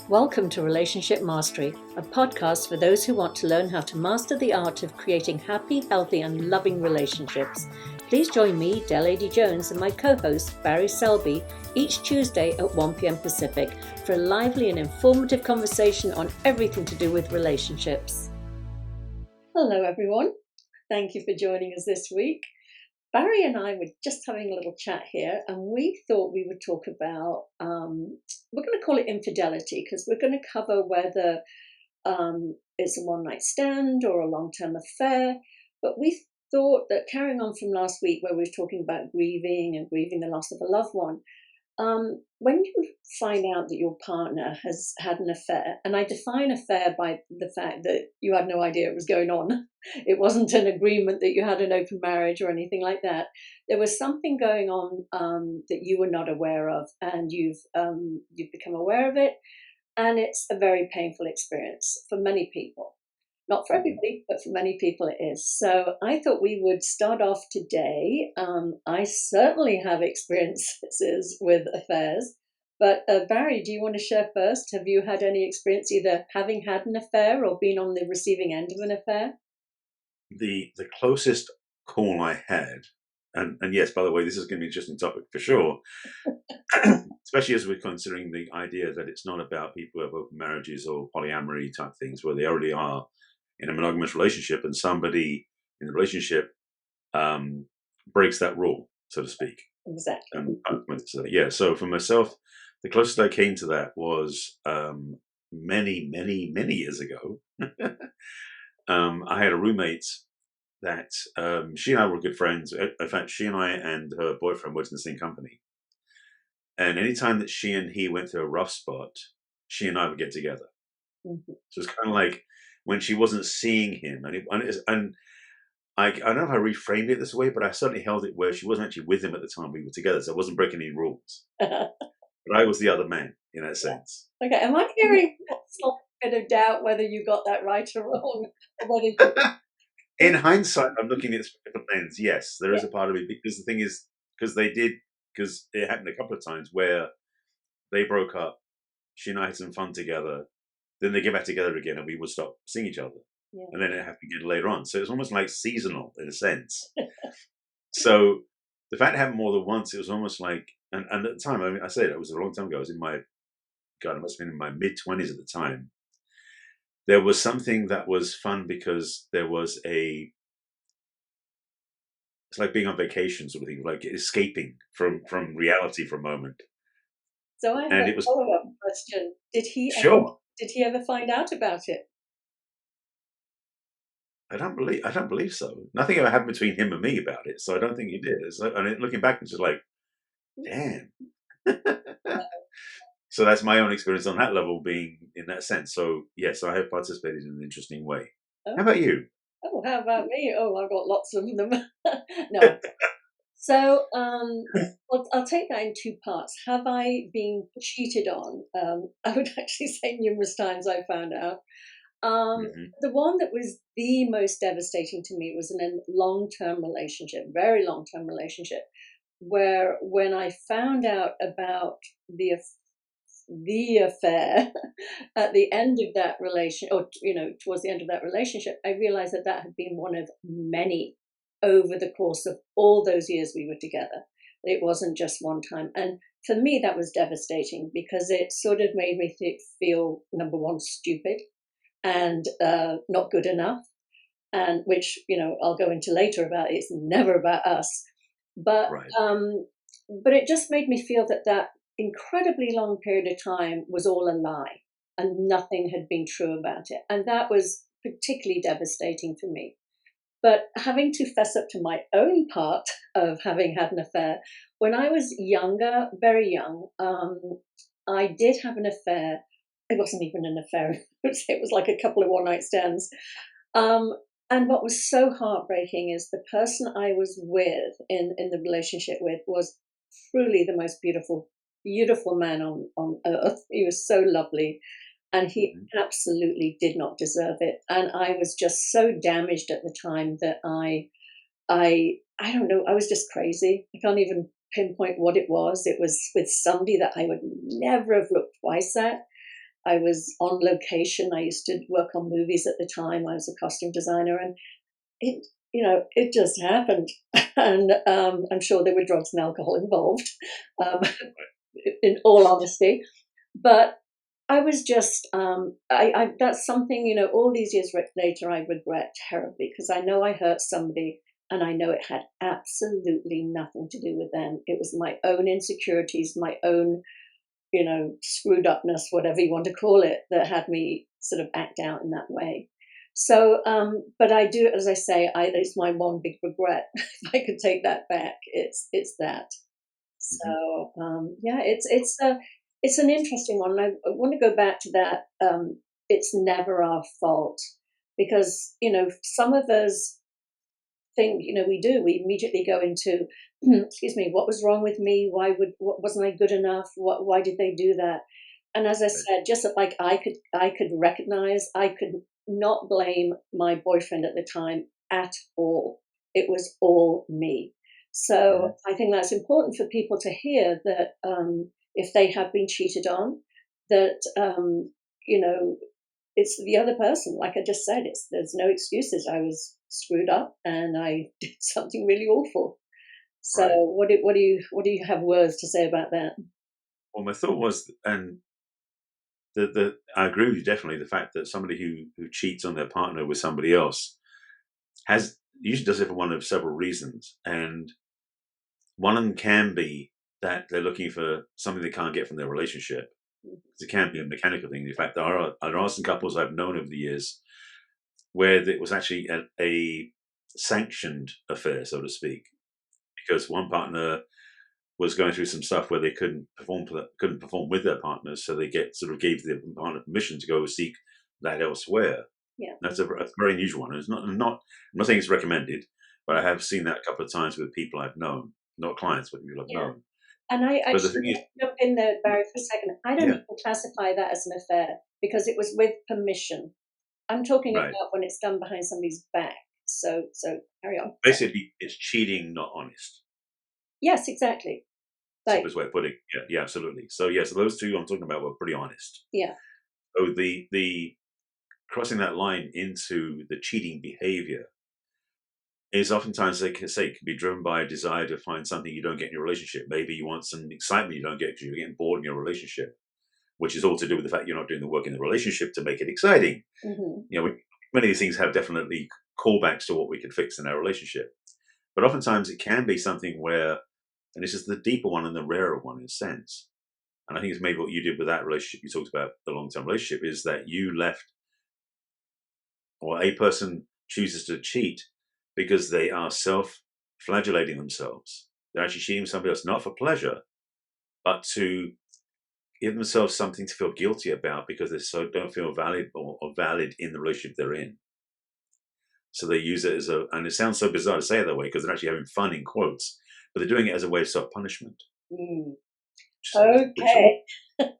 Welcome to Relationship Mastery, a podcast for those who want to learn how to master the art of creating happy, healthy, and loving relationships. Please join me, Adey-Jones, and my co-host, Barry Selby, each Tuesday at 1 p.m. Pacific for a lively and informative conversation on everything to do with relationships. Hello, everyone. Thank you for joining us this week. Barry and I were just having a little chat here, and we thought we would talk about, we're going to call it infidelity, because we're going to cover whether it's a one-night stand or a long-term affair. But we thought that carrying on from last week, where we were talking about grieving the loss of a loved one, when you find out that your partner has had an affair, and I define affair by the fact that you had no idea it was going on. It wasn't an agreement that you had an open marriage or anything like that. There was something going on that you were not aware of, and you've become aware of it, and it's a very painful experience for many people. Not for everybody, but for many people it is. So I thought we would start off today. I certainly have experiences with affairs, but Barry, do you want to share first? Have you had any experience either having had an affair or been on the receiving end of an affair? The closest call I had, and yes, by the way, this is going to be an interesting topic for sure, especially as we're considering the idea that it's not about people who have open marriages or polyamory type things where they already are in a monogamous relationship and somebody in the relationship breaks that rule, so to speak. Exactly. So for myself, the closest I came to that was many years ago. I had a roommate that she and I were good friends. In fact, she and I and her boyfriend worked in the same company. And anytime that she and he went through a rough spot, she and I would get together. Mm-hmm. So it's kind of like when she wasn't seeing him, and I don't know if I reframed it this way, but I certainly held it where she wasn't actually with him at the time we were together, so I wasn't breaking any rules. But I was the other man in that sense. Okay, am I hearing a slight bit of doubt whether you got that right or wrong? In hindsight, I'm looking at it through a different lens. Yes, there is a part of it, because the thing is, because it happened a couple of times where they broke up, she and I had some fun together, then they get back together again and we would stop seeing each other. Yeah. And then it happened again later on. So it's almost like seasonal in a sense. So the fact it happened more than once, it was almost like, and at the time, I mean, I said it was a long time ago. I was I must have been in my mid-20s at the time. There was something that was fun because there was it's like being on vacation sort of thing, like escaping from reality for a moment. So I have a follow-up question. Did he ever find out about it? I don't believe so. Nothing ever happened between him and me about it, so I don't think he did. And looking back, it's just like, damn. So that's my own experience on that level, being in that sense. So yes, I have participated in an interesting way. Oh. How about you? Oh, how about me? Oh, I've got lots of them. No. So I'll take that in two parts. Have I been cheated on? I would actually say numerous times, I found out. The one that was the most devastating to me was in a long-term relationship, very long-term relationship, where when I found out about the affair at the end of that relation, or towards the end of that relationship, I realized that had been one of many over the course of all those years we were together. It wasn't just one time. And for me, that was devastating because it sort of made me feel, number one, stupid and not good enough. And which, I'll go into later about. It's never about us. But, right. But it just made me feel that incredibly long period of time was all a lie and nothing had been true about it. And that was particularly devastating for me. But having to fess up to my own part of having had an affair, when I was younger, very young, I did have an affair. It wasn't even an affair. It was like a couple of one-night stands. And what was so heartbreaking is the person I was with in the relationship with was truly the most beautiful man on earth. He was so lovely. And he absolutely did not deserve it. And I was just so damaged at the time that I don't know, I was just crazy. I can't even pinpoint what it was. It was with somebody that I would never have looked twice at. I was on location. I used to work on movies at the time. I was a costume designer, and it just happened. And I'm sure there were drugs and alcohol involved, um, in all honesty. But I was just, that's something, all these years later, I regret terribly, because I know I hurt somebody, and I know it had absolutely nothing to do with them. It was my own insecurities, my own, screwed upness, whatever you want to call it, that had me sort of act out in that way. So, but I do, as I say, it's my one big regret. If I could take that back, it's that. Mhm. So, yeah, it's an interesting one. I want to go back to that. It's never our fault, because some of us think, we immediately go into, excuse me, what was wrong with me? Wasn't I good enough? Why did they do that? And as I Right. said, just like I could recognize, I could not blame my boyfriend at the time at all. It was all me. So Mhm. I think that's important for people to hear, that if they have been cheated on, that it's the other person. Like I just said, there's no excuses. I was screwed up, and I did something really awful. So Right. what do you have words to say about that? Well, my thought was, and the I agree with you definitely. The fact that somebody who cheats on their partner with somebody else has usually does it for one of several reasons, and one of them can be that they're looking for something they can't get from their relationship. It can be a mechanical thing. In fact, there are some couples I've known over the years where it was actually a sanctioned affair, so to speak, because one partner was going through some stuff where they couldn't perform with their partners, so they gave their partner permission to go seek that elsewhere. Yeah. That's a very unusual one. I'm not saying it's recommended, but I have seen that a couple of times with people I've known, not clients, but people I've Yeah. known. And I But the should thing is, jump in there, Barry, for a second. I don't yeah, even classify that as an affair, because it was with permission. I'm talking right. about when it's done behind somebody's back. So carry on. Yeah. Basically, it's cheating, not honest. Yes, exactly. Like, Simplest way of putting it. Yeah, yeah, absolutely. So yeah, so those two I'm talking about were pretty honest. yeah, So the crossing that line into the cheating behavior is oftentimes, they can say, can be driven by a desire to find something you don't get in your relationship. Maybe you want some excitement you don't get because you're getting bored in your relationship, which is all to do with the fact you're not doing the work in the relationship to make it exciting. hmm, Many of these things have definitely callbacks to what we could fix in our relationship. But oftentimes it can be something where, and this is the deeper one and the rarer one in a sense, and I think it's maybe what you did with that relationship you talked about, the long term relationship, is that you left, or a person chooses to cheat because they are self flagellating themselves. They're actually cheating somebody else, not for pleasure, but to give themselves something to feel guilty about because don't feel valuable or valid in the relationship they're in. So they use it as and it sounds so bizarre to say it that way because they're actually having fun in quotes, but they're doing it as a way of self punishment. mm. Which Okay.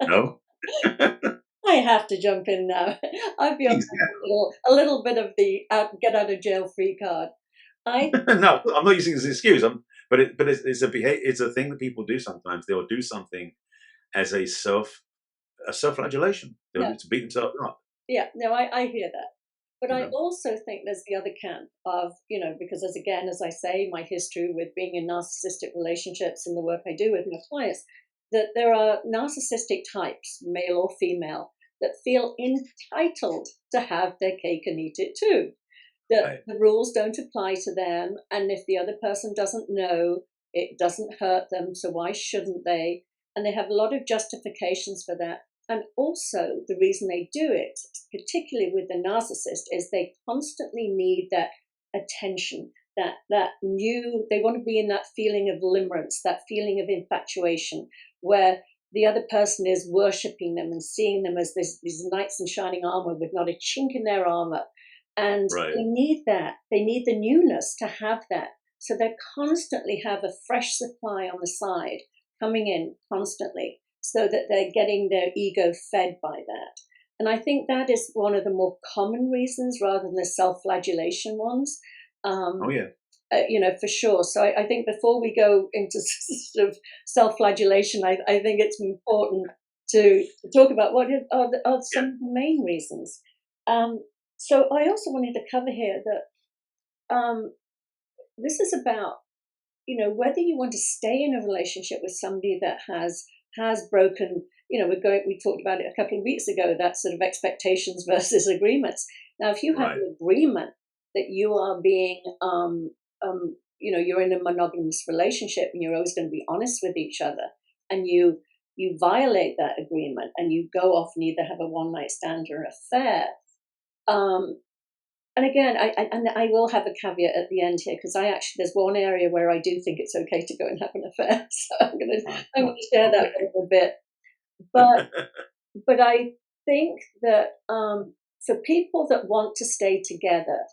no, I have to jump in now. I've been on exactly. a little bit of the get out of jail free card. I No, I'm not using it as an excuse. It's it's a thing that people do sometimes. They'll do something as a self flagellation. They'll No, do it to beat themselves up. yeah, no, I hear that. But You I know, also think there's the other camp of, because as I say, my history with being in narcissistic relationships and the work I do with my clients, that there are narcissistic types, male or female, that feel entitled to have their cake and eat it too. That right? the rules don't apply to them, and if the other person doesn't know, it doesn't hurt them, so why shouldn't they? And they have a lot of justifications for that. And also, the reason they do it, particularly with the narcissist, is they constantly need that attention, that new. They want to be in that feeling of limerence, that feeling of infatuation, where the other person is worshiping them and seeing them as these knights in shining armor with not a chink in their armor. And Right. they need that. They need the newness to have that. So they constantly have a fresh supply on the side coming in constantly, so that they're getting their ego fed by that. And I think that is one of the more common reasons rather than the self flagellation ones. Oh Um, yeah. for sure. So I think before we go into sort of self flagellation, I think it's important. to talk about what are some of the main reasons. So I also wanted to cover here that this is about, whether you want to stay in a relationship with somebody that has broken, we talked about it a couple of weeks ago, that sort of expectations versus agreements. Now, if you have Right. an agreement that you are being, you're in a monogamous relationship and you're always going to be honest with each other, and you violate that agreement and you go off and either have a one night stand or affair. And again, I will have a caveat at the end here, because there's one area where I do think it's okay to go and have an affair. So I'm going to share that Okay. a little bit. But I think that for people that want to stay together,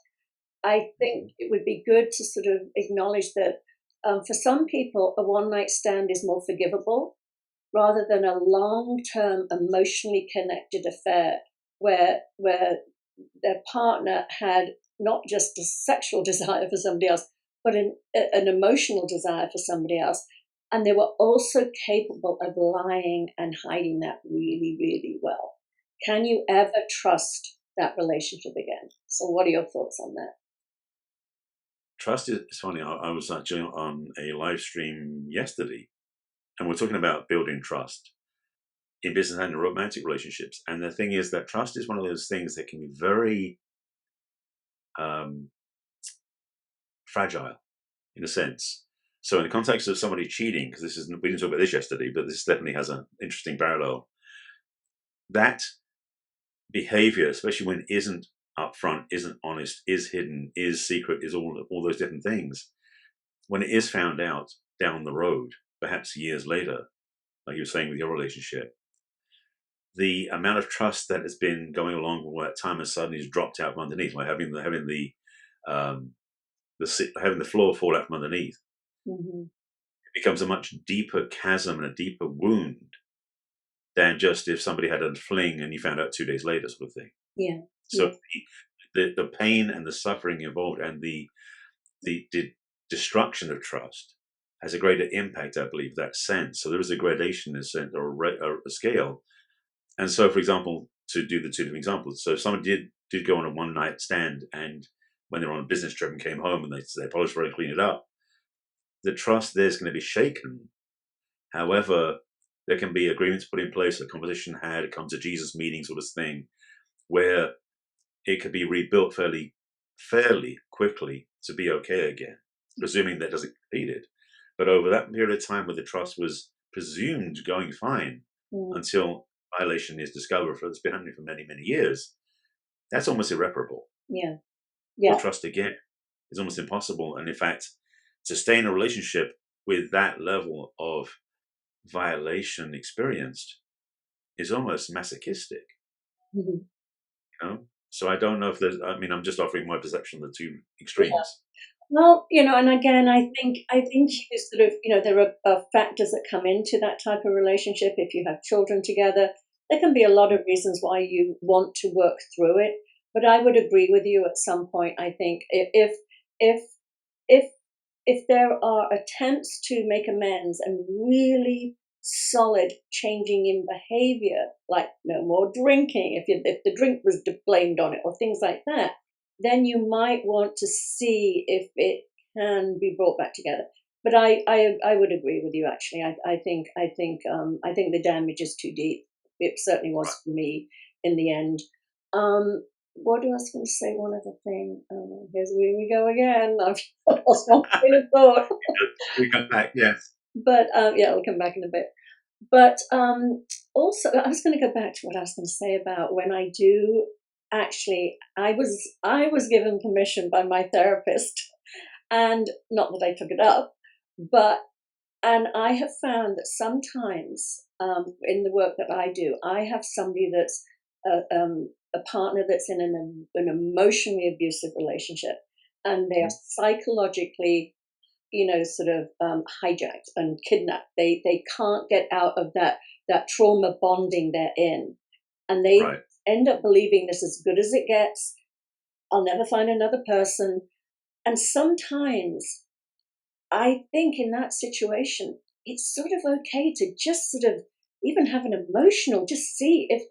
I think it would be good to sort of acknowledge that for some people, a one night stand is more forgivable rather than a long term emotionally connected affair where their partner had not just a sexual desire for somebody else, but an emotional desire for somebody else. And they were also capable of lying and hiding that really, really well. Can you ever trust that relationship again? So what are your thoughts on that? Trust is funny. I was actually on a live stream yesterday, and we're talking about building trust in business and in romantic relationships. And the thing is that trust is one of those things that can be very fragile in a sense. So in the context of somebody cheating, because we didn't talk about this yesterday, but this definitely has an interesting parallel. That behavior, especially when it isn't upfront, isn't honest, is hidden, is secret, is all those different things. When it is found out down the road, perhaps years later, like you were saying with your relationship, the amount of trust that has been going along with that time has suddenly dropped out from underneath, like having the floor fall out from underneath. Mm-hmm. It becomes a much deeper chasm and a deeper wound than just if somebody had a fling and you found out 2 days later, sort of thing. Yeah. So Yeah. the pain and the suffering involved and the destruction of trust has a greater impact, I believe, that sense. So there is a gradation in a sense, or a scale. And so, for example, to do the two different examples, so if someone did go on a one night stand, and when they were on a business trip and came home and they polished for it and cleaned it up, the trust there's going to be shaken. However, there can be agreements put in place, a conversation had, a come to Jesus meeting sort of thing, where it could be rebuilt fairly quickly to be okay again, presuming that doesn't get repeated. But over that period of time where the trust was presumed going fine until violation is discovered, for it's been happening for many, many years, that's almost irreparable. Yeah. To Yeah. trust again is almost impossible. And in fact, to stay in a relationship with that level of violation experienced is almost masochistic. Mm-hmm. So I don't know if I'm just offering my perception of the two extremes. Well, and again, I think you sort of, there are factors that come into that type of relationship. If you have children together, there can be a lot of reasons why you want to work through it. But I would agree with you at some point. I think if if if there are attempts to make amends and really solid changing in behavior, like no more drinking, if the drink was blamed on it or things like that, then you might want to see if it can be brought back together. But I would agree with you, actually. I think the damage is too deep. It certainly was for me in the end. What was I going to say? One other thing. Here we go again. I've lost my train of thought. We come back, yes. But yeah, I'll come back in a bit. But also, I was going to go back to what I was going to say about when I do. Actually, I was given permission by my therapist, and not that I took it up, and I have found that sometimes in the work that I do, I have somebody that's a partner that's in an emotionally abusive relationship, and they are psychologically, sort of hijacked and kidnapped. They can't get out of that trauma bonding they're in, and they end up believing this is as good as it gets. I'll never find another person, and sometimes I think in that situation, it's sort of okay to just sort of even have an emotional, just see if,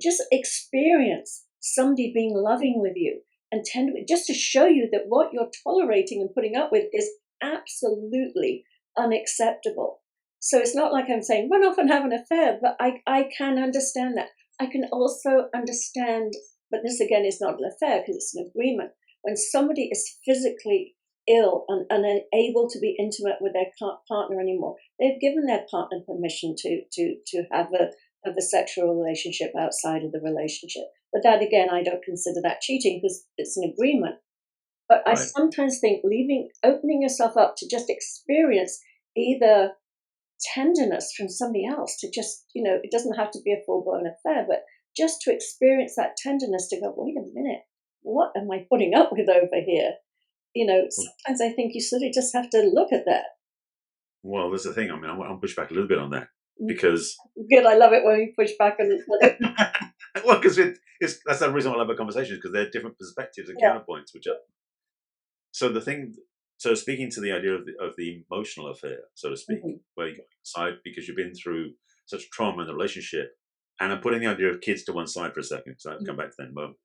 just experience somebody being loving with you and tender, just to show you that what you're tolerating and putting up with is absolutely unacceptable. So it's not like I'm saying run off and have an affair, but I can understand that. I can also understand, but this again is not an affair because it's an agreement. When somebody is physically ill and unable to be intimate with their partner anymore, they've given their partner permission to have a sexual relationship outside of the relationship. But that again, I don't consider that cheating because it's an agreement. But I sometimes think opening yourself up to just experience either tenderness from somebody else, to just, it doesn't have to be a full-blown affair, but just to experience that tenderness, to go, wait a minute, what am I putting up with over here? Sometimes I think you sort of just have to look at that. Well, there's the thing. I mean, I'll push back a little bit on that because good. I love it when we push back on it. Well, because that's the reason I love a conversation, because there are different perspectives and counterpoints, which are so the thing. So speaking to the idea of the emotional affair, so to speak, where you go inside because you've been through such trauma in the relationship, and I'm putting the idea of kids to one side for a second, so I'll come back to that in a moment.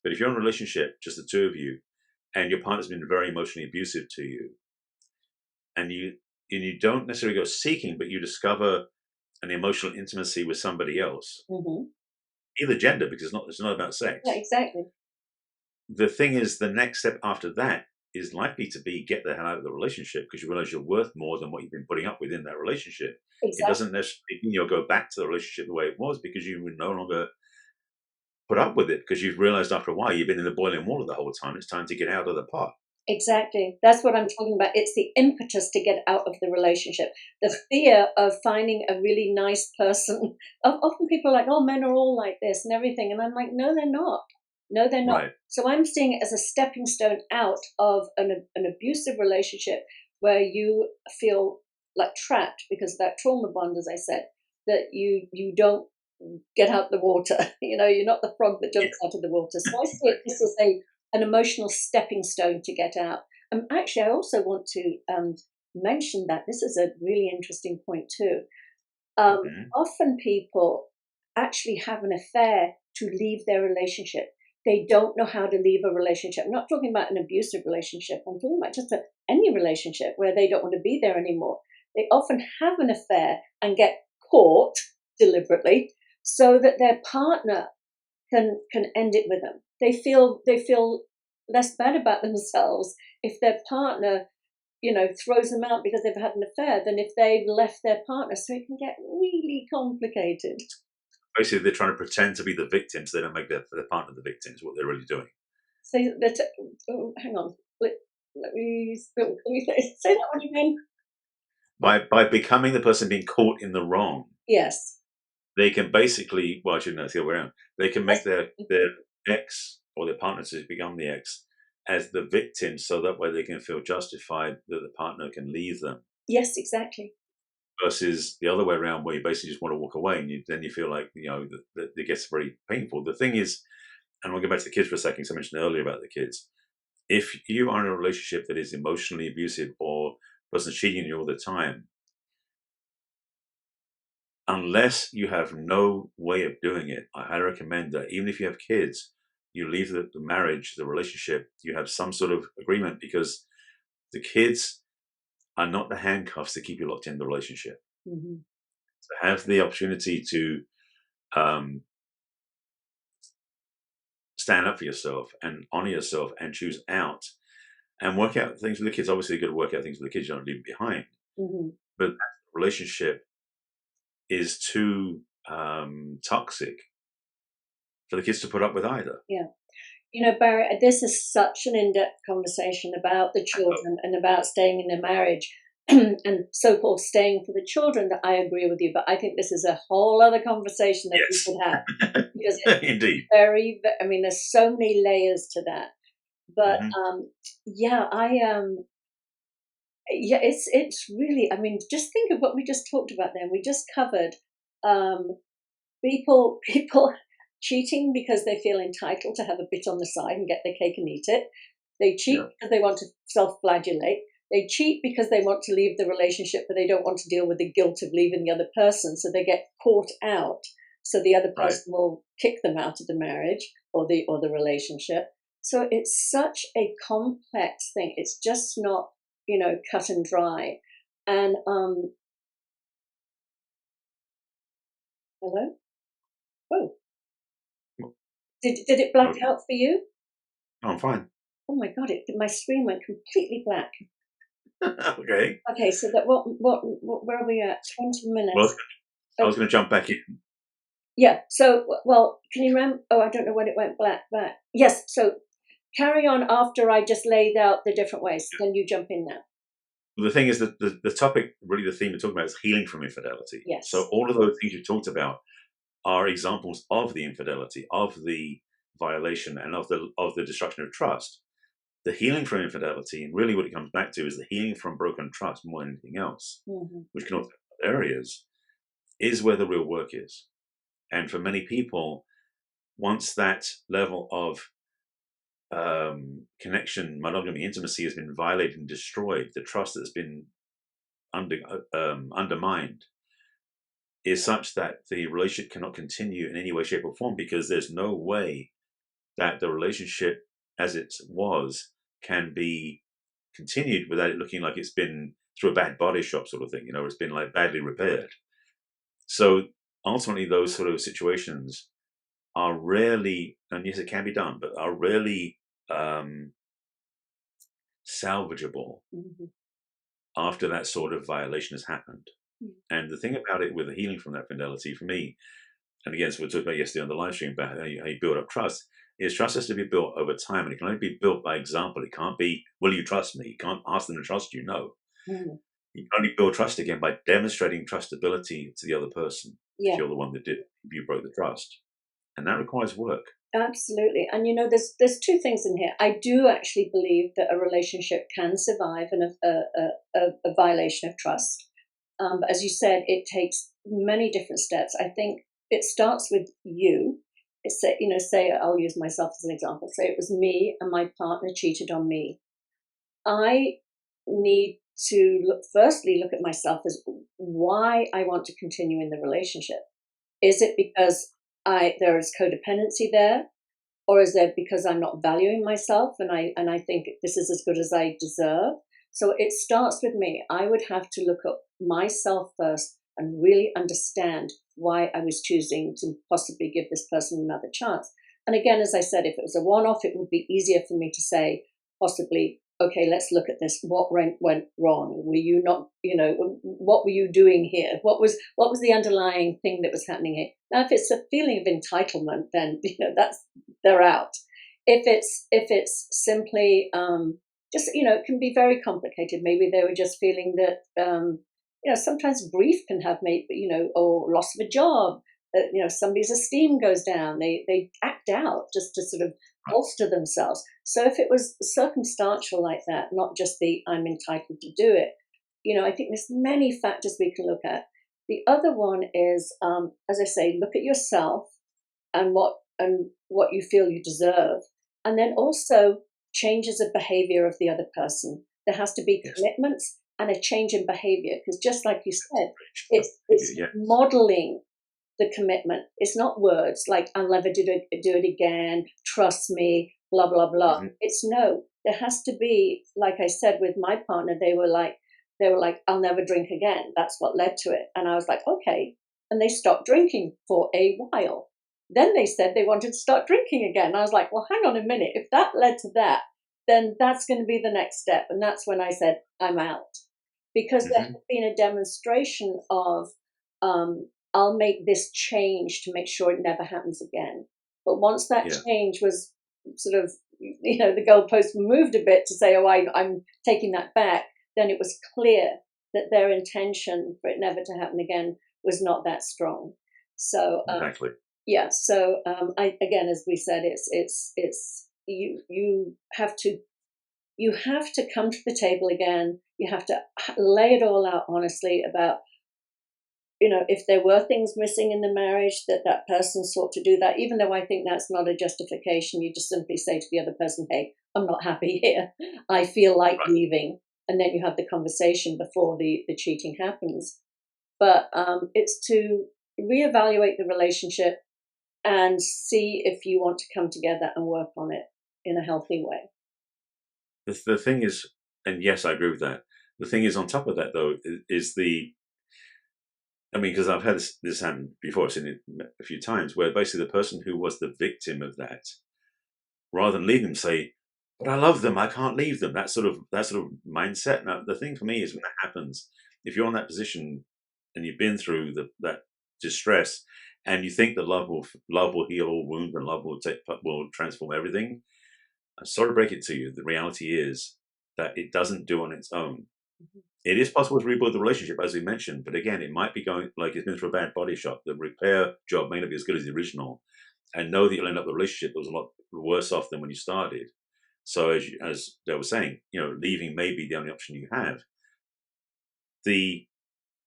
But if you're in a relationship, just the two of you, and your partner's been very emotionally abusive to you, and you don't necessarily go seeking, but you discover an emotional intimacy with somebody else, either gender, because it's not about sex. Yeah, exactly. The thing is, the next step after that is likely to be get the hell out of the relationship, because you realize you're worth more than what you've been putting up with in that relationship. Exactly. It doesn't necessarily mean you'll go back to the relationship the way it was, because you would no longer put up with it, because you've realized after a while you've been in the boiling water the whole time. It's time to get out of the pot. Exactly. That's what I'm talking about. It's the impetus to get out of the relationship. The fear of finding a really nice person. Often people are like, oh, men are all like this and everything. And I'm like, no, they're not. No, they're not. Right. So I'm seeing it as a stepping stone out of an abusive relationship where you feel like trapped because of that trauma bond, as I said, that you don't get out the water. You're not the frog that jumps out of the water. So I see it this as an emotional stepping stone to get out. Actually, I also want to mention that this is a really interesting point too. Often people actually have an affair to leave their relationship. They don't know how to leave a relationship. I'm not talking about an abusive relationship. I'm talking about just any relationship where they don't want to be there anymore. They often have an affair and get caught deliberately so that their partner can end it with them. They feel less bad about themselves if their partner, throws them out because they've had an affair than if they've left their partner. So it can get really complicated. Basically, they're trying to pretend to be the victim so they don't make their partner the victim, is what they're really doing. So hang on. Let me say that one again. By becoming the person being caught in the wrong. Yes. They can basically, well, I shouldn't know, it's the other way around. They can make their ex or their partner to become the ex as the victim, so that way they can feel justified that the partner can leave them. Yes, exactly. Versus the other way around, where you basically just want to walk away, and then you feel like that it gets very painful. The thing is, and we'll go back to the kids for a second, because I mentioned earlier about the kids. If you are in a relationship that is emotionally abusive, or the person's cheating on you all the time, unless you have no way of doing it, I highly recommend that even if you have kids, you leave the marriage, the relationship, you have some sort of agreement, because the kids are not the handcuffs that keep you locked in the relationship. So have the opportunity to stand up for yourself and honor yourself and choose out and work out things with the kids. Obviously, you've got to work out things with the kids you don't leave behind. But the relationship is too toxic for the kids to put up with either. Yeah. Barry, this is such an in-depth conversation about the children and about staying in a marriage and so-called staying for the children, that I agree with you. But I think this is a whole other conversation that we should have. Because it's Indeed. There's so many layers to that. But it's really, just think of what we just talked about then. We just covered people cheating because they feel entitled to have a bit on the side and get their cake and eat it. They cheat because they want to self-flagellate. They cheat because they want to leave the relationship, but they don't want to deal with the guilt of leaving the other person. So they get caught out. So the other Right. person will kick them out of the marriage or the relationship. So it's such a complex thing. It's just not, cut and dry. And hello? Oh, did it black Okay. out for you? Oh, I'm fine. Oh my God! My screen went completely black. Okay. Okay, so that where are we at? 20 Well, minutes. I was going to jump back in. Yeah. So, well, can you remember? Oh, I don't know when it went black. Yes. So carry on after I just laid out the different ways. Then you jump in now. Well, the thing is that the topic, really the theme we're talking about, is healing from infidelity. Yes. So all of those things you talked about are examples of the infidelity, of the violation, and of the destruction of trust. The healing from infidelity, and really what it comes back to, is the healing from broken trust more than anything else, which can also be other areas, is where the real work is. And for many people, once that level of connection, monogamy, intimacy has been violated and destroyed, the trust that's been undermined is such that the relationship cannot continue in any way, shape, or form, because there's no way that the relationship as it was can be continued without it looking like it's been through a bad body shop sort of thing, it's been like badly repaired. So ultimately those sort of situations are rarely, and yes, it can be done, but are rarely salvageable after that sort of violation has happened. And the thing about it with the healing from that fidelity, for me, and again, so we talked about yesterday on the live stream about how you build up trust, is trust has to be built over time, and it can only be built by example. It can't be, will you trust me? You can't ask them to trust you, no. You can only build trust again by demonstrating trustability to the other person. Yeah. If you're the one that you broke the trust. And that requires work. Absolutely. And there's two things in here. I do actually believe that a relationship can survive a violation of trust. But as you said, it takes many different steps. I think it starts with you. It's, say I'll use myself as an example. Say it was me and my partner cheated on me. I need to firstly look at myself as why I want to continue in the relationship. Is it because there is codependency there, or is it because I'm not valuing myself and I think this is as good as I deserve? So it starts with me. I would have to look at myself first and really understand why I was choosing to possibly give this person another chance. And again, as I said, if it was a one-off, it would be easier for me to say, possibly, okay, let's look at this. What went wrong? Were you not, what were you doing here? What was the underlying thing that was happening here? Now, if it's a feeling of entitlement, then, they're out. If it's simply, just, it can be very complicated. Maybe they were just feeling that, sometimes grief can have or loss of a job, somebody's esteem goes down. They act out just to sort of bolster themselves. So if it was circumstantial like that, not just the I'm entitled to do it, I think there's many factors we can look at. The other one is, as I say, look at yourself and what you feel you deserve, and then also changes of behavior of the other person. There has to be commitments and a change in behavior, because just like you said, it's modeling the commitment. It's not words like I'll never do it again, trust me, blah blah blah. It's no. There has to be, like I said with my partner, they were like I'll never drink again. That's what led to it. And I was like, okay. And they stopped drinking for a while. Then they said they wanted to start drinking again. I was like, well, hang on a minute. If that led to that, then that's going to be the next step. And that's when I said, I'm out. Because there had been a demonstration of, I'll make this change to make sure it never happens again. But once that change was sort of, the goalpost moved a bit to say, oh, I'm taking that back, then it was clear that their intention for it never to happen again was not that strong. So exactly. Yeah. So again, as we said, it's you have to come to the table again. You have to lay it all out honestly about, if there were things missing in the marriage, that person sought to do that, even though I think that's not a justification. You just simply say to the other person, hey, I'm not happy here. I feel like leaving. and then you have the conversation before the cheating happens. But it's to reevaluate the relationship and see if you want to come together and work on it in a healthy way. The thing is, and yes, I agree with that. The thing is, on top of that, though, is because I've had this happen before, I've seen it a few times, where basically the person who was the victim of that, rather than leave them, say, "But I love them, I can't leave them." That sort of mindset. Now, the thing for me is when that happens, if you're in that position and you've been through that distress, and you think that love will heal all wounds and love will transform everything, I'm sorry to break it to you. The reality is that it doesn't do on its own. Mm-hmm. It is possible to rebuild the relationship, as we mentioned, but again, it might be going like it's been through a bad body shop. The repair job may not be as good as the original, and know that you'll end up with a relationship that was a lot worse off than when you started. So, as they were saying, leaving may be the only option you have. The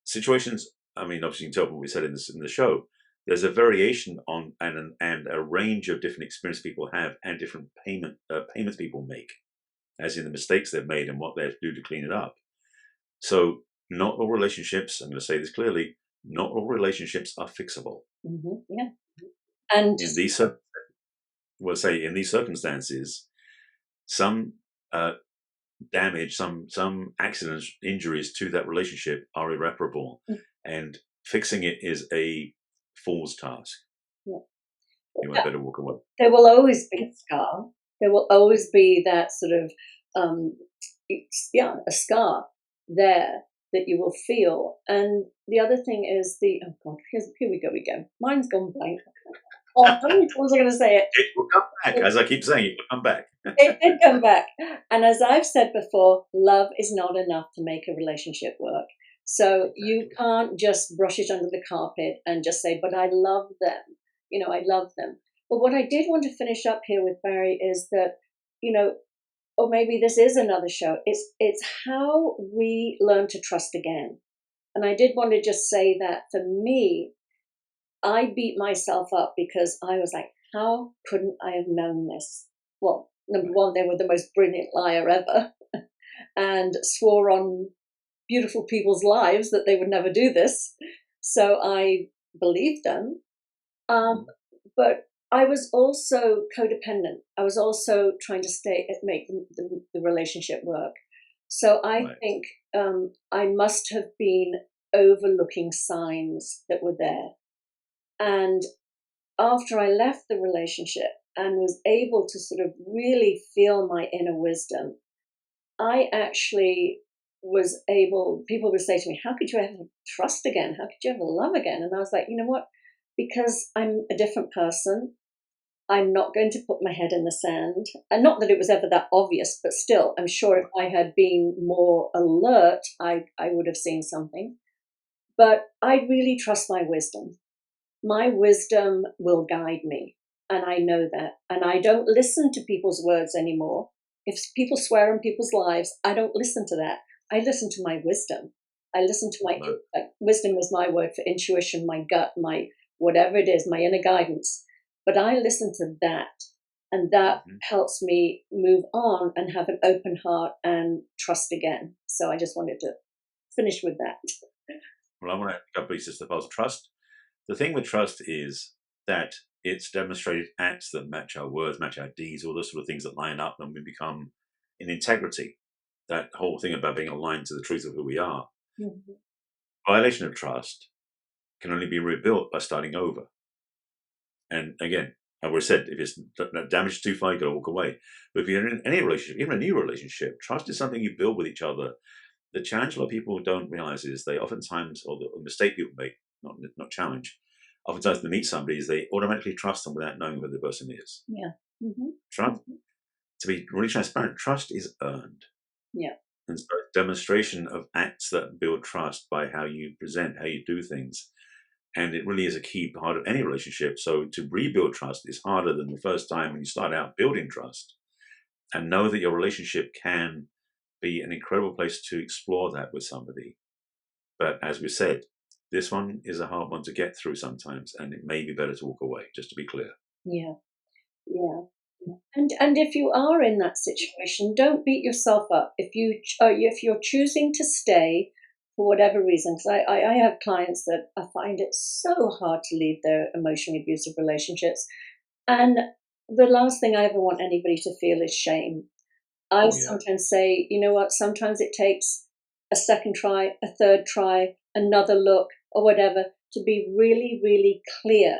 situations, obviously, you can tell from what we said in the show. There's a variation on and a range of different experiences people have and different payments people make, as in the mistakes they've made and what they have to do to clean it up. So not all relationships, I'm going to say this clearly, not all relationships are fixable. Mm-hmm. Yeah. And in these circumstances, some damage, some accidents, injuries to that relationship are irreparable, and fixing it is a fool's task. Yeah. You might better walk away. There will always be a scar. There will always be that sort of a scar there that you will feel. And the other thing is oh God, here we go again. Mine's gone blank. Oh, how many times am I going to say it? It will come back, as I keep saying, it will come back. It did come back. And as I've said before, love is not enough to make a relationship work. So you can't just brush it under the carpet and just say, but I love them. I love them. But what I did want to finish up here with, Barry, is that, or maybe this is another show, it's how we learn to trust again. And I did want to just say that for me, I beat myself up because I was like, how couldn't I have known this? Well, number one, they were the most brilliant liar ever and swore on beautiful people's lives that they would never do this. So I believed them. But I was also codependent. I was also trying to make the relationship work. So I think I must have been overlooking signs that were there. And after I left the relationship and was able to sort of really feel my inner wisdom, I actually was able, people would say to me, how could you ever trust again? How could you ever love again? And I was like, you know what? Because I'm a different person, I'm not going to put my head in the sand. And not that it was ever that obvious, but still, I'm sure if I had been more alert, I would have seen something. But I really trust my wisdom. My wisdom will guide me. And I know that. And I don't listen to people's words anymore. If people swear in people's lives, I don't listen to that. I listen to my wisdom. I listen to my wisdom is my word for intuition, my gut, my whatever it is, my inner guidance. But I listen to that. And that helps me move on and have an open heart and trust again. So I just wanted to finish with that. Well, I want to add a couple pieces to the puzzle. Trust. The thing with trust is that it's demonstrated acts that match our words, match our deeds, all those sort of things that line up, and we become in integrity. That whole thing about being aligned to the truth of who we are. Mm-hmm. Violation of trust can only be rebuilt by starting over. And again, I would have said, if it's damaged too far, you got to walk away. But if you're in any relationship, even a new relationship, trust is something you build with each other. The challenge a lot of people don't realize is they oftentimes, or the mistake people make, not challenge, oftentimes they meet somebody is they automatically trust them without knowing who the person is. Yeah. Mm-hmm. Trust, to be really transparent, trust is earned. Yeah. And so demonstration of acts that build trust by how you present, how you do things. And it really is a key part of any relationship. So to rebuild trust is harder than the first time when you start out building trust. And know that your relationship can be an incredible place to explore that with somebody. But as we said, this one is a hard one to get through sometimes, and it may be better to walk away, just to be clear. Yeah. Yeah. And if you are in that situation, don't beat yourself up. If you're choosing to stay for whatever reason, because I have clients that I find it so hard to leave their emotionally abusive relationships, and the last thing I ever want anybody to feel is shame. I Oh yeah. sometimes say, you know what? Sometimes it takes a second try, a third try, another look, or whatever, to be really, really clear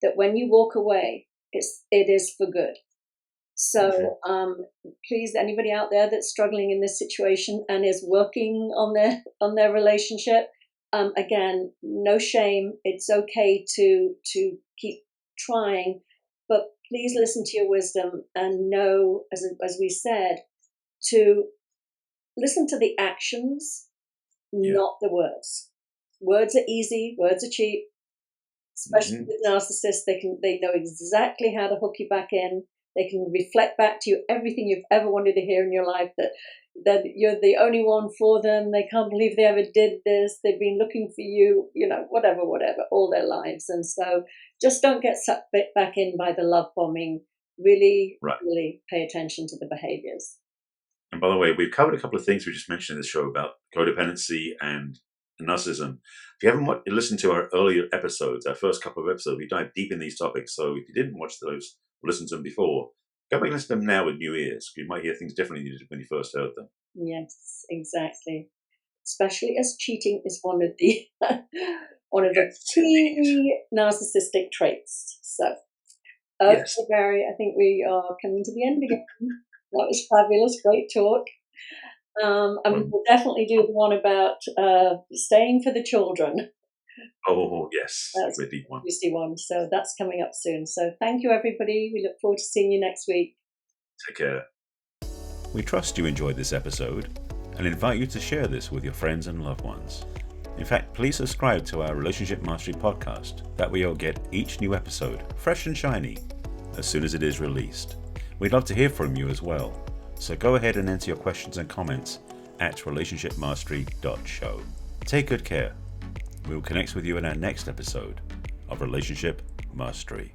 that when you walk away, it is for good. Hmm. So please, anybody out there that's struggling in this situation and is working on their relationship, again, no shame. It's okay to keep trying, but please listen to your wisdom and know, as we said, to listen to the actions, Yeah. not the words. Words are easy. Words are cheap. Especially Hmm. with narcissists, they know exactly how to hook you back in. They can reflect back to you everything you've ever wanted to hear in your life, that you're the only one for them. They can't believe they ever did this. They've been looking for you, whatever, all their lives. And so just don't get sucked back in by the love bombing. Really, Right. really pay attention to the behaviors. And by the way, we've covered a couple of things we just mentioned in the show about codependency and narcissism. If you haven't listened to our earlier episodes, our first couple of episodes, we dive deep in these topics. So if you didn't watch those or listen to them before, go back and listen to them now with new ears. You might hear things differently than you did when you first heard them. Yes, exactly. Especially as cheating is one of the one of the Yes, indeed. key narcissistic traits. So, Yes. okay, Barry, I think we are coming to the end again. That was fabulous, great talk. And Well, we'll definitely do the one about staying for the children. oh, yes. That's We're deep one. a juicy one. So that's coming up soon. So thank you, everybody. We look forward to seeing you next week. Take care. We trust you enjoyed this episode and invite you to share this with your friends and loved ones. In fact, please subscribe to our Relationship Mastery podcast. That way you'll get each new episode fresh and shiny as soon as it is released. We'd love to hear from you as well. So go ahead and enter your questions and comments at relationshipmastery.show. Take good care. We will connect with you in our next episode of Relationship Mastery.